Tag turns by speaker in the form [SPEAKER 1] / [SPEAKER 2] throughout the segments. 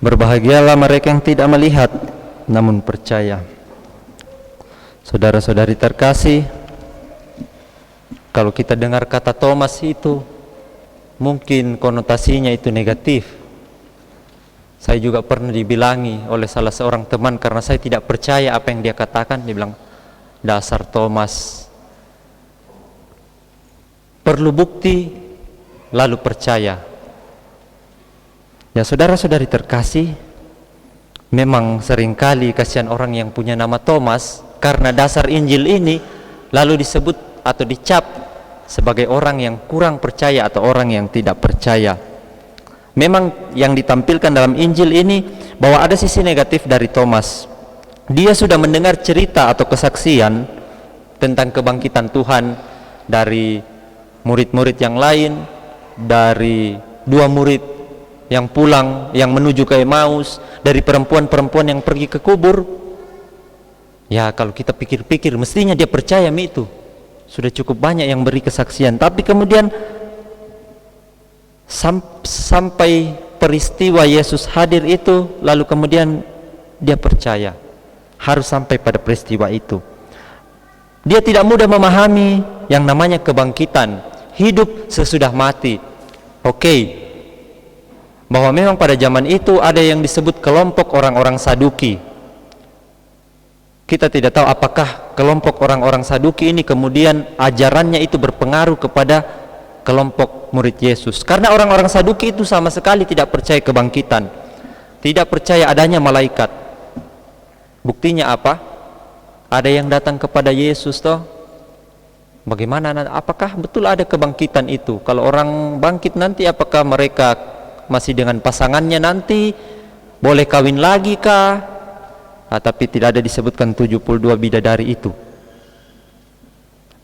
[SPEAKER 1] Berbahagialah mereka yang tidak melihat namun percaya. Saudara-saudari terkasih, kalau kita dengar kata Thomas itu mungkin konotasinya itu negatif. Saya juga pernah dibilangi oleh salah seorang teman karena saya tidak percaya apa yang dia katakan. Dia bilang, dasar Thomas, perlu bukti lalu percaya. Ya saudara-saudari terkasih, memang seringkali kasihan orang yang punya nama Thomas karena dasar Injil ini lalu disebut atau dicap sebagai orang yang kurang percaya atau orang yang tidak percaya. Memang yang ditampilkan dalam Injil ini bahwa ada sisi negatif dari Thomas. Dia sudah mendengar cerita atau kesaksian tentang kebangkitan Tuhan dari murid-murid yang lain, dari dua murid yang pulang, yang menuju ke Emmaus, dari perempuan-perempuan yang pergi ke kubur. Ya kalau kita pikir-pikir mestinya dia percaya itu. Sudah cukup banyak yang beri kesaksian. Tapi kemudian sampai peristiwa Yesus hadir itu, lalu kemudian dia percaya. Harus sampai pada peristiwa itu. Dia tidak mudah memahami yang namanya kebangkitan, hidup sesudah mati. Oke. Bahwa memang pada zaman itu ada yang disebut kelompok orang-orang Saduki. Kita tidak tahu apakah kelompok orang-orang Saduki ini kemudian ajarannya itu berpengaruh kepada kelompok murid Yesus. Karena orang-orang Saduki itu sama sekali tidak percaya kebangkitan, tidak percaya adanya malaikat. Buktinya apa? Ada yang datang kepada Yesus toh. Bagaimana? Apakah betul ada kebangkitan itu? Kalau orang bangkit nanti apakah mereka masih dengan pasangannya nanti? Boleh kawin lagi kah? Tapi tidak ada disebutkan 72 bidadari itu.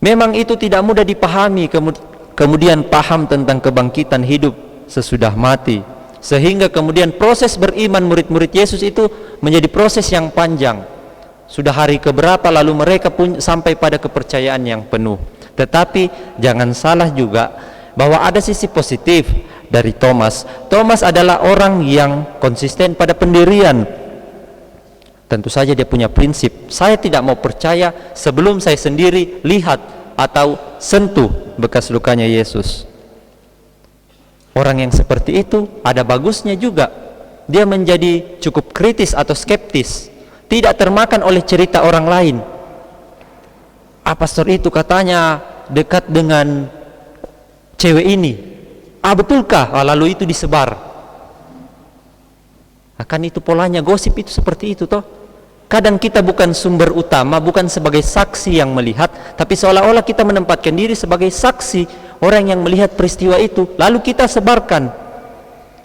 [SPEAKER 1] Memang itu tidak mudah dipahami. Kemudian paham tentang kebangkitan hidup sesudah mati, sehingga kemudian proses beriman murid-murid Yesus itu menjadi proses yang panjang. Sudah hari keberapa lalu mereka pun sampai pada kepercayaan yang penuh. Tetapi jangan salah juga bahwa ada sisi positif dari Thomas. Thomas adalah orang yang konsisten pada pendirian. Tentu saja dia punya prinsip, saya tidak mau percaya sebelum saya sendiri lihat atau sentuh bekas lukanya Yesus. Orang yang seperti itu ada bagusnya juga. Dia menjadi cukup kritis atau skeptis, tidak termakan oleh cerita orang lain. Pastor itu katanya dekat dengan cewek ini. Betulkah? Lalu itu disebar. Akan itu polanya gosip itu seperti itu toh. Kadang kita bukan sumber utama, bukan sebagai saksi yang melihat, tapi seolah-olah kita menempatkan diri sebagai saksi orang yang melihat peristiwa itu, lalu kita sebarkan.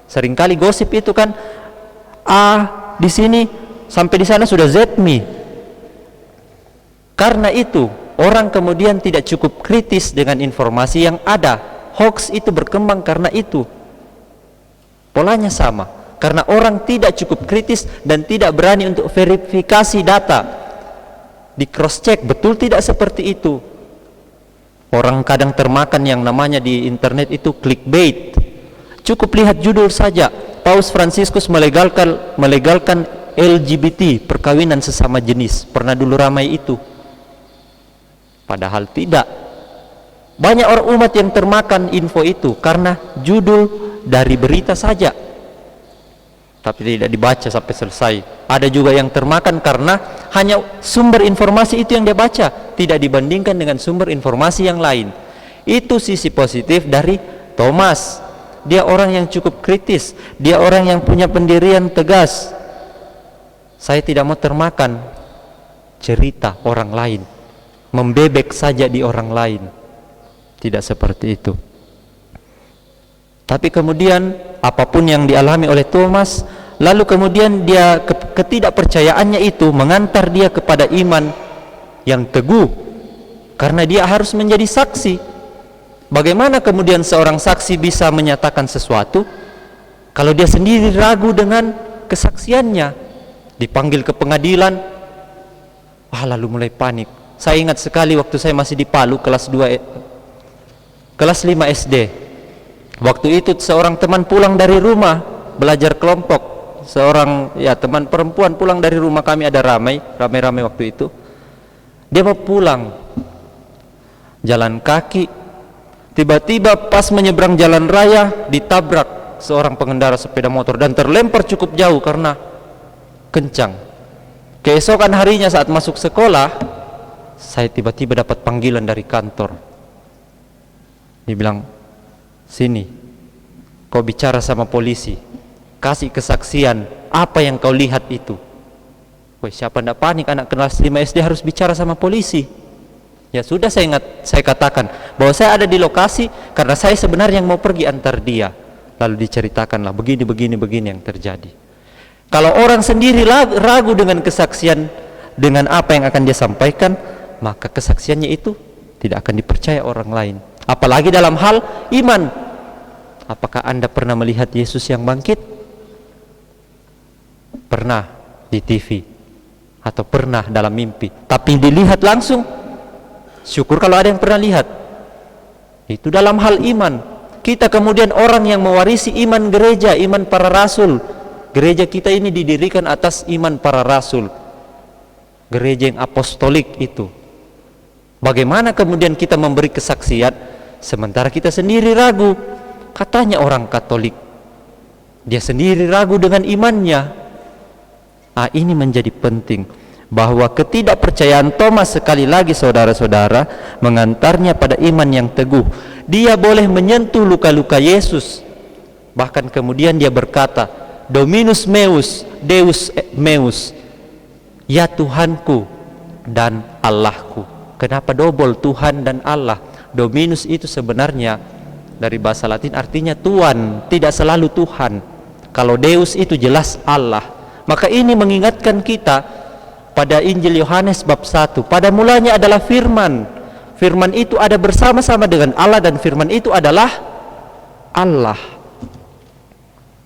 [SPEAKER 1] Seringkali gosip itu kan di sini sampai di sana sudah Z-me. Karena itu orang kemudian tidak cukup kritis dengan informasi yang ada. Hoax itu berkembang karena itu. Polanya sama, karena orang tidak cukup kritis dan tidak berani untuk verifikasi data, di cross check betul tidak seperti itu. Orang kadang termakan yang namanya di internet itu clickbait. Cukup lihat judul saja, Paus Fransiskus melegalkan LGBT, perkawinan sesama jenis. Pernah dulu ramai itu, padahal tidak. Banyak orang umat yang termakan info itu karena judul dari berita saja, tapi tidak dibaca sampai selesai. Ada juga yang termakan karena hanya sumber informasi itu yang dia baca, tidak dibandingkan dengan sumber informasi yang lain. Itu sisi positif dari Thomas. Dia orang yang cukup kritis, dia orang yang punya pendirian tegas. Saya tidak mau termakan cerita orang lain, membebek saja di orang lain. Tidak seperti itu. Tapi kemudian apapun yang dialami oleh Thomas, lalu kemudian dia ketidakpercayaannya itu mengantar dia kepada iman yang teguh, karena dia harus menjadi saksi. Bagaimana kemudian seorang saksi bisa menyatakan sesuatu kalau dia sendiri ragu dengan kesaksiannya? Dipanggil ke pengadilan, lalu mulai panik. Saya ingat sekali waktu saya masih di Palu kelas 5 SD. Waktu itu seorang teman pulang dari rumah belajar kelompok, seorang ya teman perempuan pulang dari rumah kami, ada ramai waktu itu. Dia mau pulang jalan kaki, tiba-tiba pas menyeberang jalan raya ditabrak seorang pengendara sepeda motor dan terlempar cukup jauh karena kencang. Keesokan harinya saat masuk sekolah, saya tiba-tiba dapat panggilan dari kantor. Dibilang, sini, kau bicara sama polisi, kasih kesaksian apa yang kau lihat itu. Woi, siapa ndak panik, anak kelas 5 SD harus bicara sama polisi. Ya sudah, saya katakan bahwa saya ada di lokasi karena saya sebenarnya yang mau pergi antar dia. Lalu diceritakanlah begini yang terjadi. Kalau orang sendiri ragu dengan kesaksian, dengan apa yang akan dia sampaikan, maka kesaksiannya itu tidak akan dipercaya orang lain. Apalagi dalam hal iman. Apakah Anda pernah melihat Yesus yang bangkit? Pernah di TV atau pernah dalam mimpi, tapi dilihat langsung, syukur kalau ada yang pernah lihat. Itu dalam hal iman. Kita kemudian orang yang mewarisi iman gereja, iman para rasul. Gereja kita ini didirikan atas iman para rasul, gereja yang apostolik itu. Bagaimana kemudian kita memberi kesaksian sementara kita sendiri ragu? Katanya orang Katolik, dia sendiri ragu dengan imannya. Ini menjadi penting, bahwa ketidakpercayaan Thomas sekali lagi saudara-saudara mengantarnya pada iman yang teguh. Dia boleh menyentuh luka-luka Yesus, bahkan kemudian dia berkata, Dominus meus, Deus meus, ya Tuhanku dan Allahku. Kenapa double Tuhan dan Allah? Dominus itu sebenarnya dari bahasa Latin artinya Tuhan, tidak selalu Tuhan. Kalau Deus itu jelas Allah. Maka ini mengingatkan kita pada Injil Yohanes bab 1. Pada mulanya adalah firman. Firman itu ada bersama-sama dengan Allah dan firman itu adalah Allah.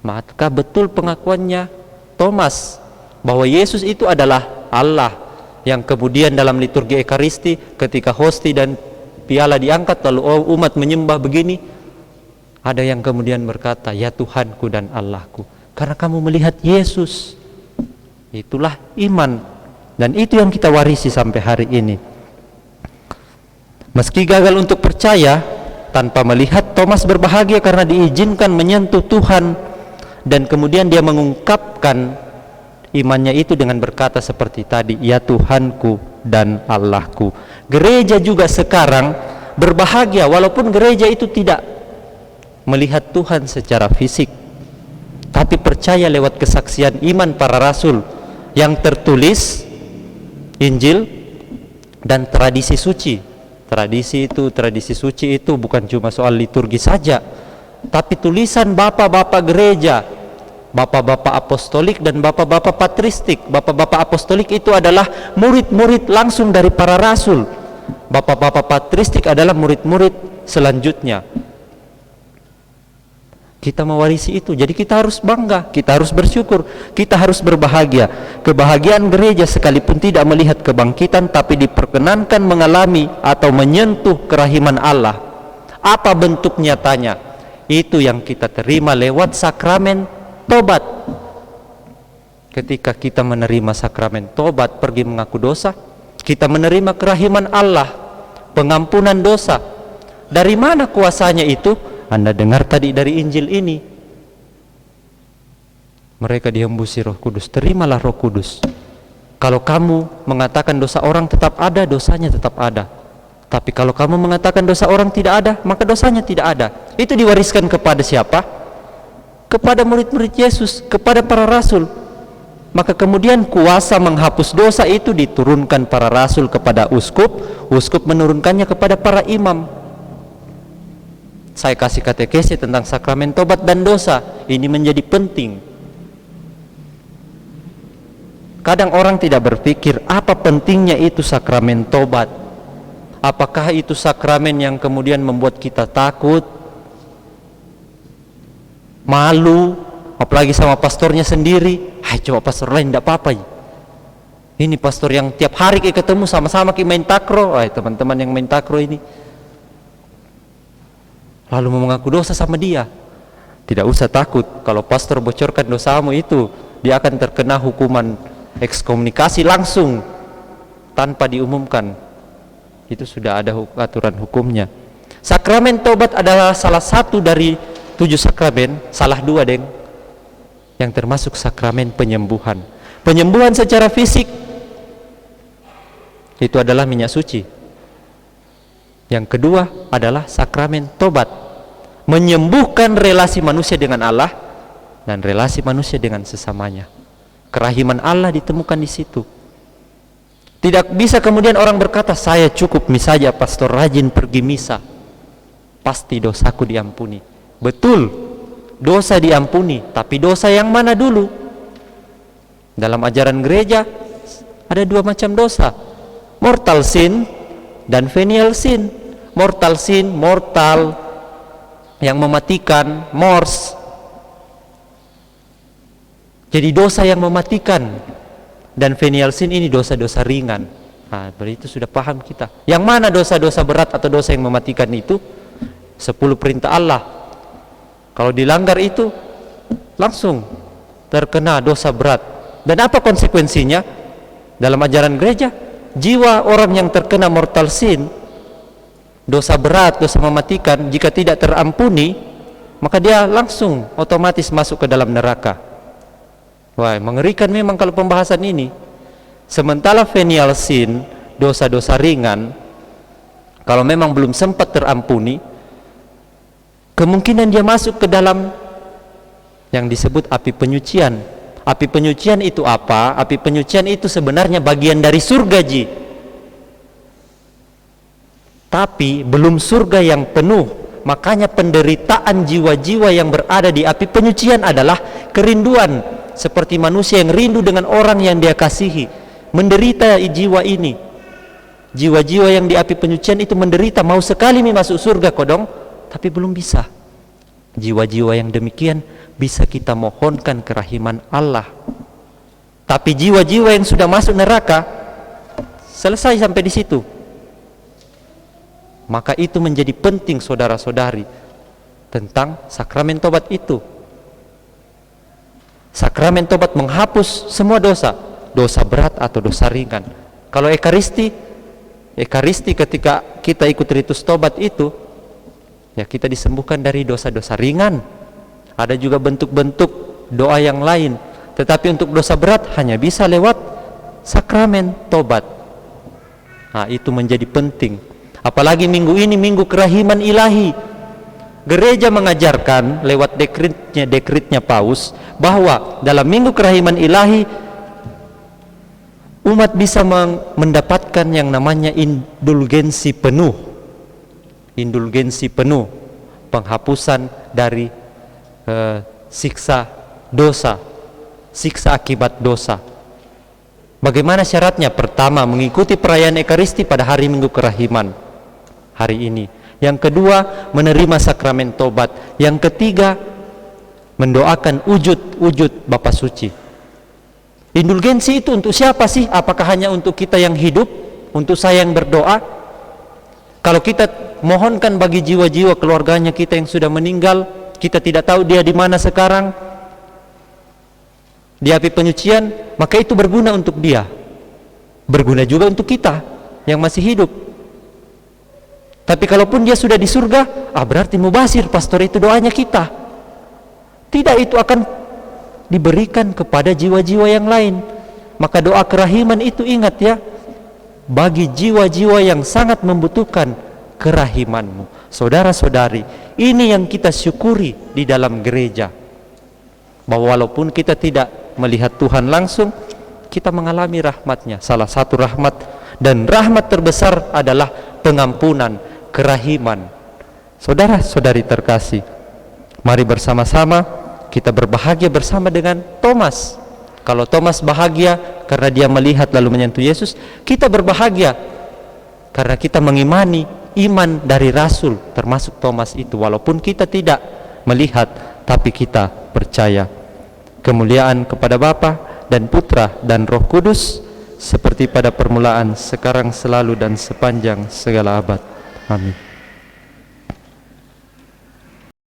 [SPEAKER 1] Maka betul pengakuannya Thomas bahwa Yesus itu adalah Allah, yang kemudian dalam liturgi Ekaristi ketika hosti dan piala diangkat lalu umat menyembah begini, ada yang kemudian berkata, ya Tuhanku dan Allahku, karena kamu melihat Yesus. Itulah iman, dan itu yang kita warisi sampai hari ini. Meski gagal untuk percaya tanpa melihat, Thomas berbahagia karena diizinkan menyentuh Tuhan, dan kemudian dia mengungkapkan imannya itu dengan berkata seperti tadi, ya Tuhanku dan Allahku. Gereja juga sekarang berbahagia walaupun gereja itu tidak melihat Tuhan secara fisik, tapi percaya lewat kesaksian iman para rasul yang tertulis Injil dan tradisi suci. Tradisi suci itu bukan cuma soal liturgi saja, tapi tulisan bapak-bapak gereja, bapak-bapak apostolik dan bapak-bapak patristik. Bapak-bapak apostolik itu adalah murid-murid langsung dari para rasul. Bapak-bapak patristik adalah murid-murid selanjutnya. Kita mewarisi itu, jadi kita harus bangga, kita harus bersyukur, kita harus berbahagia. Kebahagiaan gereja sekalipun tidak melihat kebangkitan, tapi diperkenankan mengalami atau menyentuh kerahiman Allah. Apa bentuk nyatanya? Itu yang kita terima lewat sakramen tobat. Ketika kita menerima sakramen tobat, pergi mengaku dosa, kita menerima kerahiman Allah, pengampunan dosa. Dari mana kuasanya itu? Anda dengar tadi dari Injil ini, mereka dihembusi Roh Kudus. Terimalah Roh Kudus. Kalau kamu mengatakan dosa orang tetap ada, dosanya tetap ada. Tapi kalau kamu mengatakan dosa orang tidak ada, maka dosanya tidak ada. Itu diwariskan kepada siapa? Kepada murid-murid Yesus, kepada para rasul. Maka kemudian kuasa menghapus dosa itu diturunkan para rasul kepada uskup, uskup menurunkannya kepada para imam. Saya kasih katekesi tentang sakramen tobat dan dosa. Ini menjadi penting. Kadang orang tidak berpikir apa pentingnya itu sakramen tobat. Apakah itu sakramen yang kemudian membuat kita takut, malu, apalagi sama pastornya sendiri. Hai, coba pastor lain tidak apa-apa. Ini pastor yang tiap hari kita ketemu sama-sama kita main takro. Teman-teman yang main takro ini, lalu mau mengaku dosa sama dia. Tidak usah takut. Kalau pastor bocorkan dosamu itu dia akan terkena hukuman ekskomunikasi langsung tanpa diumumkan. Itu sudah ada aturan hukumnya. Sakramen tobat adalah salah satu dari 7 sakramen, salah 2 deng, yang termasuk sakramen penyembuhan. Penyembuhan secara fisik itu adalah minyak suci. Yang kedua adalah sakramen tobat, menyembuhkan relasi manusia dengan Allah dan relasi manusia dengan sesamanya. Kerahiman Allah ditemukan di situ. Tidak bisa kemudian orang berkata, saya cukup misalnya pastor rajin pergi misa, pasti dosaku diampuni. Betul, dosa diampuni, tapi dosa yang mana dulu? Dalam ajaran gereja ada 2 macam dosa, mortal sin dan venial sin. Mortal sin, mortal yang mematikan, mors. Jadi dosa yang mematikan. Dan venial sin ini dosa-dosa ringan. Nah, berarti itu sudah paham kita. Yang mana dosa-dosa berat atau dosa yang mematikan itu? 10 perintah Allah. Kalau dilanggar itu, langsung terkena dosa berat. Dan apa konsekuensinya? Dalam ajaran gereja, jiwa orang yang terkena mortal sin, dosa berat, dosa mematikan, jika tidak terampuni, maka dia langsung otomatis masuk ke dalam neraka. Wah, mengerikan memang kalau pembahasan ini. Sementara venial sin, dosa-dosa ringan, kalau memang belum sempat terampuni, kemungkinan dia masuk ke dalam yang disebut api penyucian. Api penyucian itu apa? Api penyucian itu sebenarnya bagian dari surga, Ji. Tapi belum surga yang penuh. Makanya penderitaan jiwa-jiwa yang berada di api penyucian adalah kerinduan. Seperti manusia yang rindu dengan orang yang dia kasihi. Menderita jiwa ini. Jiwa-jiwa yang di api penyucian itu menderita, mau sekali masuk surga kodong, tapi belum bisa. Jiwa-jiwa yang demikian bisa kita mohonkan kerahiman Allah. Tapi jiwa-jiwa yang sudah masuk neraka, selesai sampai di situ. Maka itu menjadi penting saudara-saudari tentang sakramen tobat itu. Sakramen tobat menghapus semua dosa, dosa berat atau dosa ringan. Kalau ekaristi ketika kita ikut ritus tobat itu, ya kita disembuhkan dari dosa-dosa ringan. Ada juga bentuk-bentuk doa yang lain, tetapi untuk dosa berat hanya bisa lewat sakramen tobat. Nah, itu menjadi penting. Apalagi minggu ini minggu kerahiman ilahi. Gereja mengajarkan lewat dekretnya Paus bahwa dalam minggu kerahiman ilahi umat bisa mendapatkan yang namanya indulgensi penuh. Indulgensi penuh, penghapusan dari siksa dosa, siksa akibat dosa. Bagaimana syaratnya? Pertama, mengikuti perayaan Ekaristi pada hari Minggu Kerahiman hari ini. Yang kedua, menerima sakramen tobat. Yang ketiga, mendoakan wujud Bapa Suci. Indulgensi itu untuk siapa sih? Apakah hanya untuk kita yang hidup? Untuk saya yang berdoa? Kalau kita mohonkan bagi jiwa-jiwa keluarganya kita yang sudah meninggal, kita tidak tahu dia di mana sekarang, di api penyucian, maka itu berguna untuk dia. Berguna juga untuk kita yang masih hidup. Tapi kalaupun dia sudah di surga, berarti mubasir pastor itu doanya kita. Tidak, itu akan diberikan kepada jiwa-jiwa yang lain. Maka doa kerahiman itu ingat ya, bagi jiwa-jiwa yang sangat membutuhkan kerahimanmu. Saudara-saudari, ini yang kita syukuri di dalam gereja. Bahwa walaupun kita tidak melihat Tuhan langsung, kita mengalami rahmatnya. Salah satu rahmat dan rahmat terbesar adalah pengampunan, kerahiman. Saudara-saudari terkasih, mari bersama-sama kita berbahagia bersama dengan Thomas. Kalau Thomas bahagia karena dia melihat lalu menyentuh Yesus, kita berbahagia karena kita mengimani iman dari Rasul, termasuk Thomas itu. Walaupun kita tidak melihat, tapi kita percaya. Kemuliaan kepada Bapa dan Putra dan Roh Kudus, seperti pada permulaan, sekarang, selalu, dan sepanjang segala abad. Amin.